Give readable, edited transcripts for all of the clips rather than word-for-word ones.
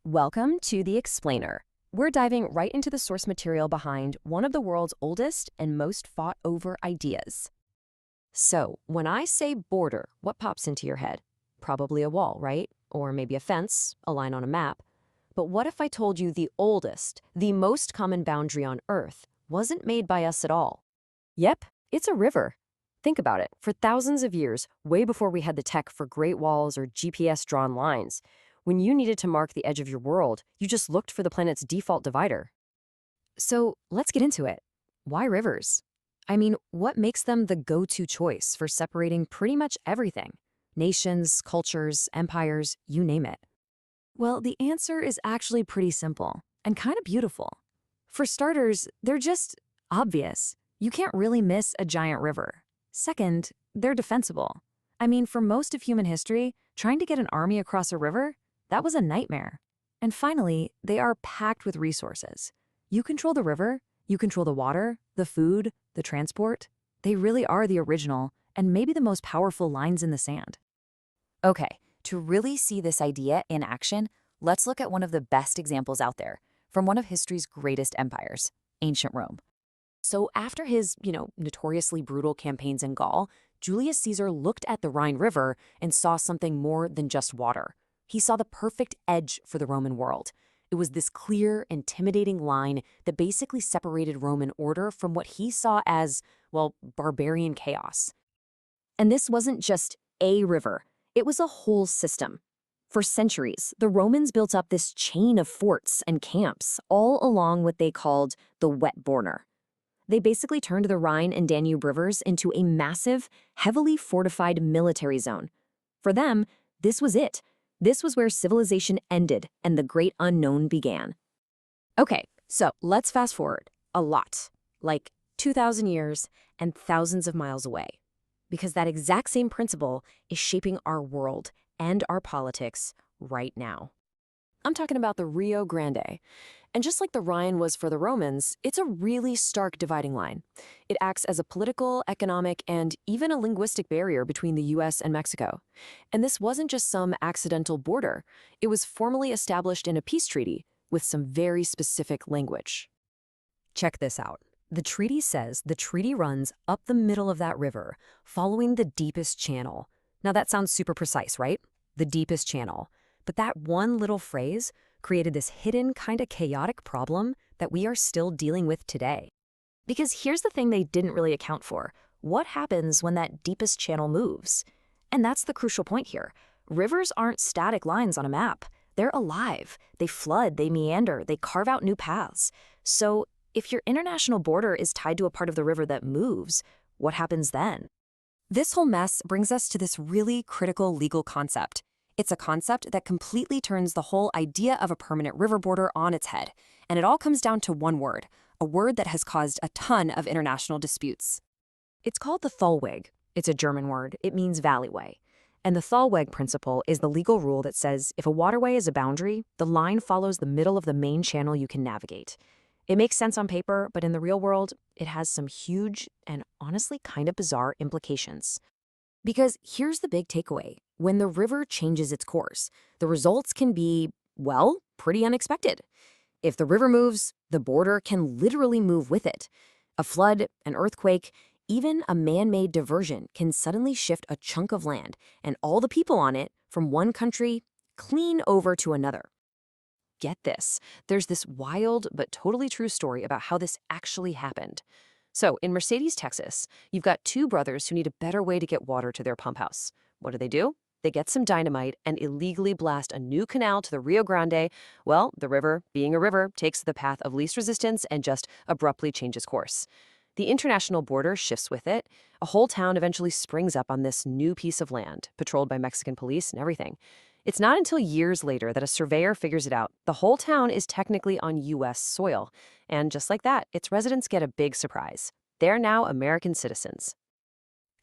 Welcome to The Explainer. We're diving right into the source material behind one of the world's oldest and most fought over ideas. So, when I say border, what pops into your head? Probably a wall, right? Or maybe a fence, a line on a map. But what if I told you the oldest, the most common boundary on Earth wasn't made by us at all? Yep, it's a river. Think about it. For thousands of years, way before we had the tech for Great Walls or GPS-drawn lines, when you needed to mark the edge of your world, you just looked for the planet's default divider. So let's get into it. Why rivers? I mean, what makes them the go-to choice for separating pretty much everything? Nations, cultures, empires, you name it. Well, the answer is actually pretty simple and kind of beautiful. For starters, they're just obvious. You can't really miss a giant river. Second, they're defensible. I mean, for most of human history, trying to get an army across a river, that was a nightmare. And finally, they are packed with resources. You control the river, you control the water, the food, the transport. They really are the original and maybe the most powerful lines in the sand. Okay, to really see this idea in action, let's look at one of the best examples out there from one of history's greatest empires, ancient Rome. So after his, notoriously brutal campaigns in Gaul, Julius Caesar looked at the Rhine River and saw something more than just water. He saw the perfect edge for the Roman world. It was this clear, intimidating line that basically separated Roman order from what he saw as, well, barbarian chaos. And this wasn't just a river. It was a whole system. For centuries, the Romans built up this chain of forts and camps all along what they called the wet border. They basically turned the Rhine and Danube rivers into a massive, heavily fortified military zone. For them, this was it. This was where civilization ended and the great unknown began. Okay, so let's fast forward a lot, like 2,000 years and thousands of miles away. Because that exact same principle is shaping our world and our politics right now. I'm talking about the Rio Grande. And just like the Rhine was for the Romans, it's a really stark dividing line. It acts as a political, economic, and even a linguistic barrier between the US and Mexico. And this wasn't just some accidental border. It was formally established in a peace treaty with some very specific language. Check this out. The treaty says the treaty runs up the middle of that river, following the deepest channel. Now that sounds super precise, right? The deepest channel. But that one little phrase created this hidden, kind of chaotic problem that we are still dealing with today. Because here's the thing they didn't really account for. What happens when that deepest channel moves? And that's the crucial point here. Rivers aren't static lines on a map. They're alive. They flood, they meander, they carve out new paths. So if your international border is tied to a part of the river that moves, what happens then? This whole mess brings us to this really critical legal concept. It's a concept that completely turns the whole idea of a permanent river border on its head. And it all comes down to one word, a word that has caused a ton of international disputes. It's called the Thalweg. It's a German word. It means valleyway. And the Thalweg principle is the legal rule that says if a waterway is a boundary, the line follows the middle of the main channel you can navigate. It makes sense on paper, but in the real world, it has some huge and honestly kind of bizarre implications. Because here's the big takeaway. When the river changes its course, the results can be, well, pretty unexpected. If the river moves, the border can literally move with it. A flood, an earthquake, even a man-made diversion can suddenly shift a chunk of land and all the people on it from one country clean over to another. Get this, there's this wild but totally true story about how this actually happened. So, in Mercedes, Texas, you've got two brothers who need a better way to get water to their pump house. What do? They get some dynamite and illegally blast a new canal to the Rio Grande. Well, the river, being a river, takes the path of least resistance and just abruptly changes course. The international border shifts with it. A whole town eventually springs up on this new piece of land, patrolled by Mexican police and everything. It's not until years later that a surveyor figures it out. The whole town is technically on U.S. soil. And just like that, its residents get a big surprise. They're now American citizens.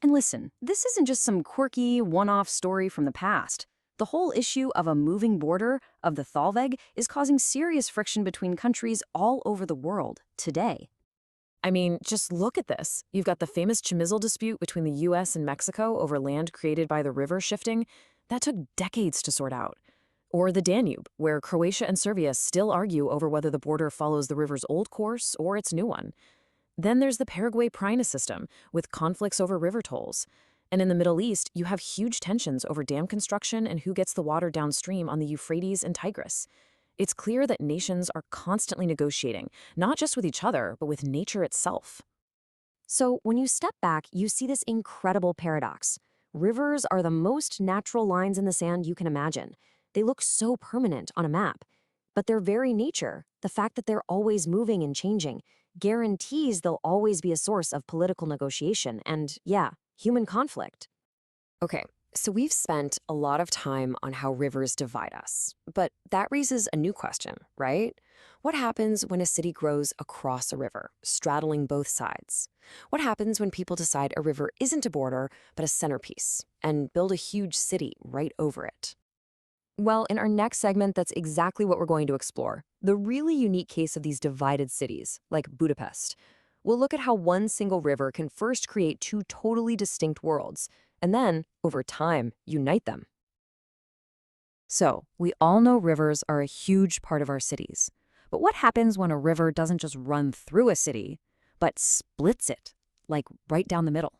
And listen, this isn't just some quirky, one-off story from the past. The whole issue of a moving border of the Thalweg is causing serious friction between countries all over the world today. I mean, just look at this. You've got the famous Chamizal dispute between the U.S. and Mexico over land created by the river shifting. That took decades to sort out. Or the Danube, where Croatia and Serbia still argue over whether the border follows the river's old course or its new one. Then there's the Paraguay-Prina system, with conflicts over river tolls. And in the Middle East, you have huge tensions over dam construction and who gets the water downstream on the Euphrates and Tigris. It's clear that nations are constantly negotiating, not just with each other, but with nature itself. So when you step back, you see this incredible paradox. Rivers are the most natural lines in the sand you can imagine. They look so permanent on a map. But their very nature, the fact that they're always moving and changing, guarantees they'll always be a source of political negotiation and, yeah, human conflict. Okay, so we've spent a lot of time on how rivers divide us. But that raises a new question, right? What happens when a city grows across a river, straddling both sides? What happens when people decide a river isn't a border, but a centerpiece, and build a huge city right over it? Well, in our next segment, that's exactly what we're going to explore. The really unique case of these divided cities, like Budapest. We'll look at how one single river can first create two totally distinct worlds, and then, over time, unite them. So, we all know rivers are a huge part of our cities. But what happens when a river doesn't just run through a city, but splits it, like right down the middle?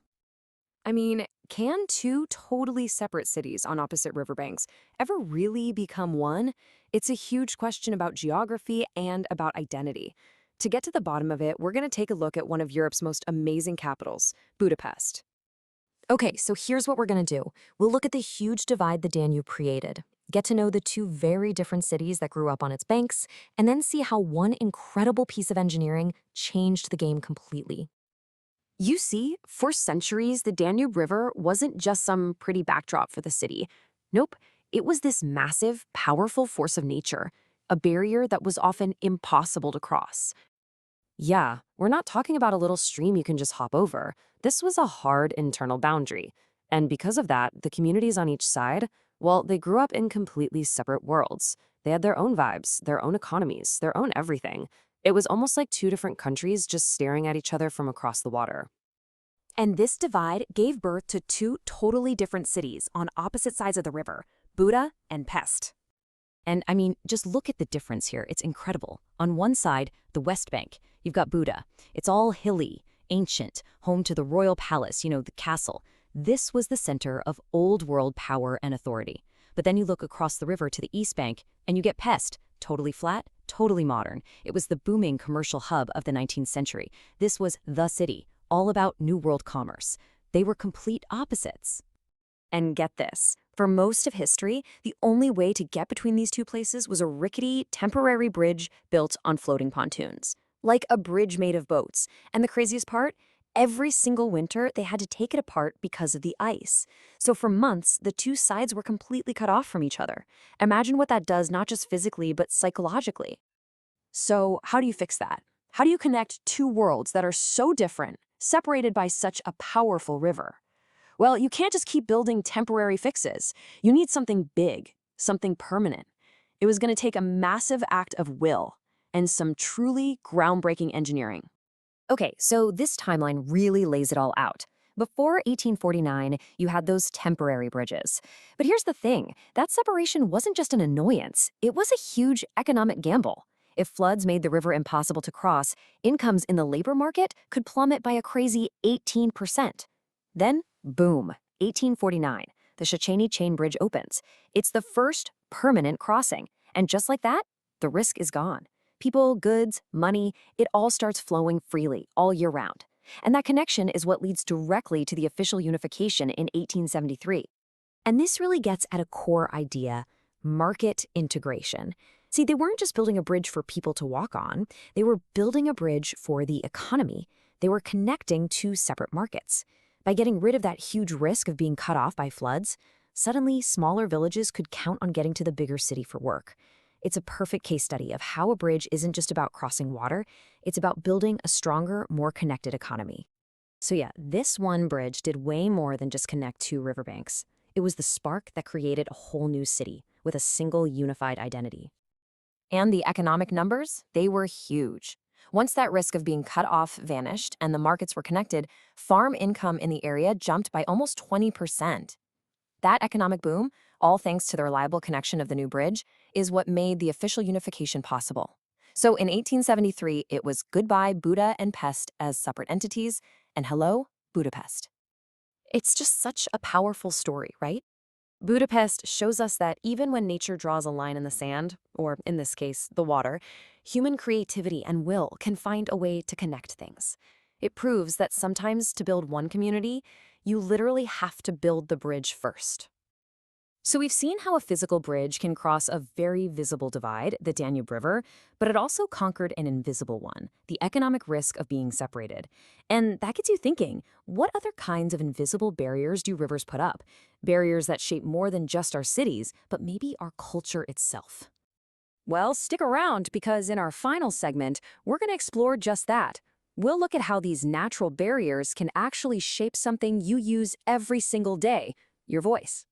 I mean, can two totally separate cities on opposite riverbanks ever really become one? It's a huge question about geography and about identity. To get to the bottom of it, we're going to take a look at one of Europe's most amazing capitals, Budapest. Okay, so here's what we're going to do. We'll look at the huge divide the Danube created, get to know the two very different cities that grew up on its banks, and then see how one incredible piece of engineering changed the game completely. You see, for centuries, the Danube River wasn't just some pretty backdrop for the city. Nope, it was this massive, powerful force of nature, a barrier that was often impossible to cross. Yeah, we're not talking about a little stream you can just hop over. This was a hard internal boundary. And because of that, the communities on each side, well, they grew up in completely separate worlds. They had their own vibes, their own economies, their own everything. It was almost like two different countries just staring at each other from across the water. And this divide gave birth to two totally different cities on opposite sides of the river, Buda and Pest. And I mean, just look at the difference here. It's incredible. On one side, the West Bank, you've got Buda. It's all hilly, ancient, home to the royal palace, the castle. This was the center of old world power and authority. But then you look across the river to the East Bank, and you get Pest, totally flat, totally modern. It was the booming commercial hub of the 19th century. This was the city, all about New World commerce. They were complete opposites. And get this, for most of history, the only way to get between these two places was a rickety, temporary bridge built on floating pontoons. Like a bridge made of boats. And the craziest part? Every single winter, they had to take it apart because of the ice. So for months, the two sides were completely cut off from each other. Imagine what that does not just physically, but psychologically. So how do you fix that? How do you connect two worlds that are so different, separated by such a powerful river? Well, you can't just keep building temporary fixes. You need something big, something permanent. It was going to take a massive act of will and some truly groundbreaking engineering. Okay, so this timeline really lays it all out. Before 1849, you had those temporary bridges. But here's the thing, that separation wasn't just an annoyance, it was a huge economic gamble. If floods made the river impossible to cross, incomes in the labor market could plummet by a crazy 18%. Then, boom, 1849, the Széchenyi Chain Bridge opens. It's the first permanent crossing. And just like that, the risk is gone. People, goods, money, it all starts flowing freely all year round. And that connection is what leads directly to the official unification in 1873. And this really gets at a core idea, market integration. See, they weren't just building a bridge for people to walk on, they were building a bridge for the economy. They were connecting two separate markets. By getting rid of that huge risk of being cut off by floods, suddenly smaller villages could count on getting to the bigger city for work. It's a perfect case study of how a bridge isn't just about crossing water, it's about building a stronger, more connected economy. So yeah, this one bridge did way more than just connect two riverbanks. It was the spark that created a whole new city with a single unified identity. And the economic numbers, they were huge. Once that risk of being cut off vanished and the markets were connected, farm income in the area jumped by almost 20%. That economic boom, all thanks to the reliable connection of the new bridge, is what made the official unification possible. So in 1873, it was goodbye Buda and Pest as separate entities, and hello, Budapest. It's just such a powerful story, right? Budapest shows us that even when nature draws a line in the sand, or in this case, the water, human creativity and will can find a way to connect things. It proves that sometimes to build one community, you literally have to build the bridge first. So we've seen how a physical bridge can cross a very visible divide, the Danube River, but it also conquered an invisible one, the economic risk of being separated. And that gets you thinking, what other kinds of invisible barriers do rivers put up? Barriers that shape more than just our cities, but maybe our culture itself. Well, stick around because in our final segment, we're going to explore just that. We'll look at how these natural barriers can actually shape something you use every single day, your voice.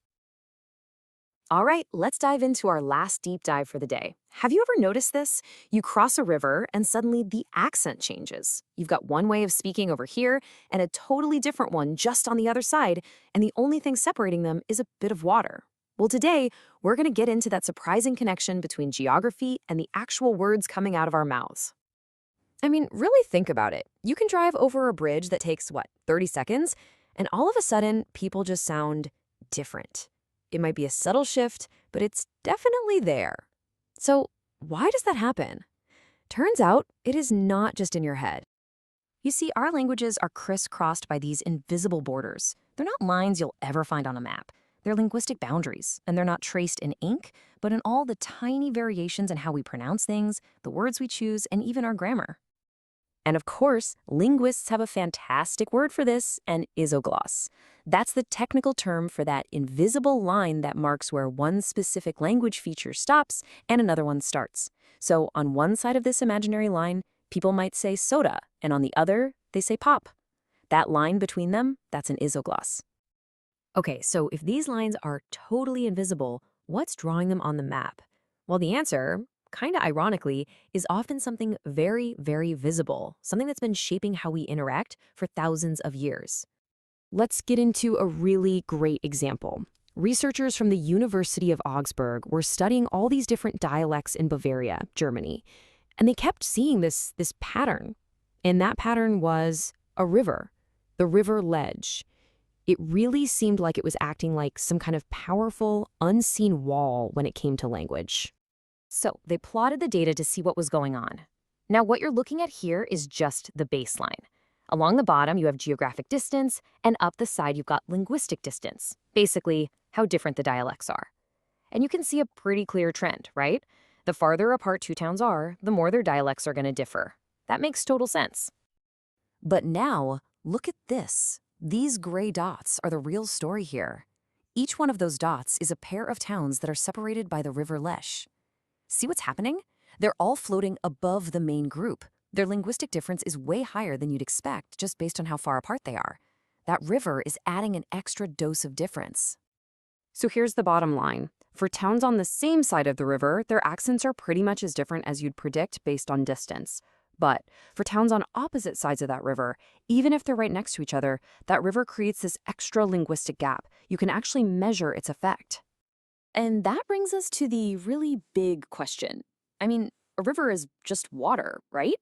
All right, let's dive into our last deep dive for the day. Have you ever noticed this? You cross a river and suddenly the accent changes. You've got one way of speaking over here and a totally different one just on the other side, and the only thing separating them is a bit of water. Well, today, we're going to get into that surprising connection between geography and the actual words coming out of our mouths. I mean, really think about it. You can drive over a bridge that takes, 30 seconds, and all of a sudden, people just sound different. It might be a subtle shift, but it's definitely there. So why does that happen? Turns out it is not just in your head. You see, our languages are crisscrossed by these invisible borders. They're not lines you'll ever find on a map. They're linguistic boundaries, and they're not traced in ink, but in all the tiny variations in how we pronounce things, the words we choose, and even our grammar. And of course, linguists have a fantastic word for this, an isogloss. That's the technical term for that invisible line that marks where one specific language feature stops and another one starts. So on one side of this imaginary line, people might say soda, and on the other, they say pop. That line between them, that's an isogloss. Okay, so if these lines are totally invisible, what's drawing them on the map? Well, the answer, kind of ironically, is often something very, very visible, something that's been shaping how we interact for thousands of years. Let's get into a really great example. Researchers from the University of Augsburg were studying all these different dialects in Bavaria, Germany, and they kept seeing this pattern. And that pattern was a river, the river Lech. It really seemed like it was acting like some kind of powerful, unseen wall when it came to language. So they plotted the data to see what was going on. Now, what you're looking at here is just the baseline. Along the bottom, you have geographic distance, and up the side, you've got linguistic distance, basically how different the dialects are. And you can see a pretty clear trend, right? The farther apart two towns are, the more their dialects are going to differ. That makes total sense. But now, look at this. These gray dots are the real story here. Each one of those dots is a pair of towns that are separated by the river Lech. See what's happening? They're all floating above the main group. Their linguistic difference is way higher than you'd expect just based on how far apart they are. That river is adding an extra dose of difference. So here's the bottom line. For towns on the same side of the river, their accents are pretty much as different as you'd predict based on distance. But for towns on opposite sides of that river, even if they're right next to each other, that river creates this extra linguistic gap. You can actually measure its effect. And that brings us to the really big question. I mean, a river is just water, right?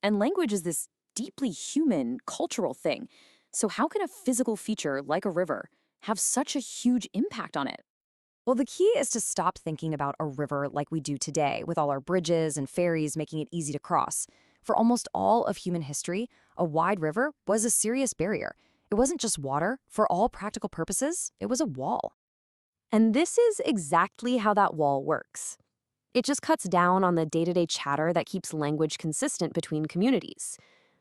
And language is this deeply human, cultural thing. So how can a physical feature like a river have such a huge impact on it? Well, the key is to stop thinking about a river like we do today, with all our bridges and ferries making it easy to cross. For almost all of human history, a wide river was a serious barrier. It wasn't just water. For all practical purposes, it was a wall. And this is exactly how that wall works. It just cuts down on the day-to-day chatter that keeps language consistent between communities.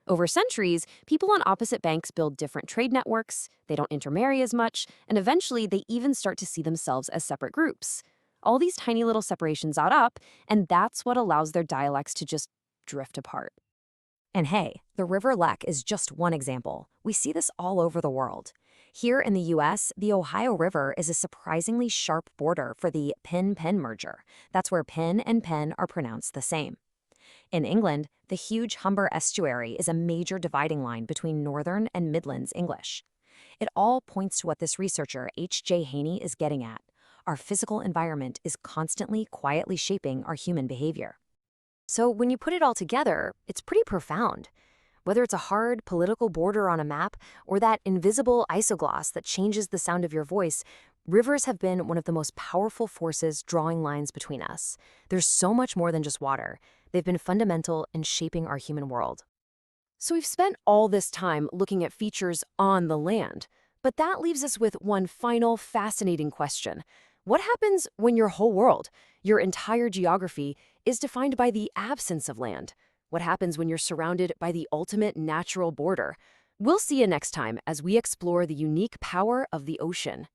Over centuries, people on opposite banks build different trade networks, they don't intermarry as much, and eventually they even start to see themselves as separate groups. All these tiny little separations add up, and that's what allows their dialects to just drift apart. And hey, the River Lech is just one example. We see this all over the world. Here in the US, the Ohio River is a surprisingly sharp border for the Pin-Pen merger. That's where Pin and Pen are pronounced the same. In England, the huge Humber estuary is a major dividing line between Northern and Midlands English. It all points to what this researcher, H.J. Haney, is getting at. Our physical environment is constantly, quietly shaping our human behavior. So when you put it all together, it's pretty profound. Whether it's a hard political border on a map or that invisible isogloss that changes the sound of your voice, rivers have been one of the most powerful forces drawing lines between us. There's so much more than just water. They've been fundamental in shaping our human world. So we've spent all this time looking at features on the land, but that leaves us with one final fascinating question. What happens when your whole world, your entire geography, is defined by the absence of land? What happens when you're surrounded by the ultimate natural border? We'll see you next time as we explore the unique power of the ocean.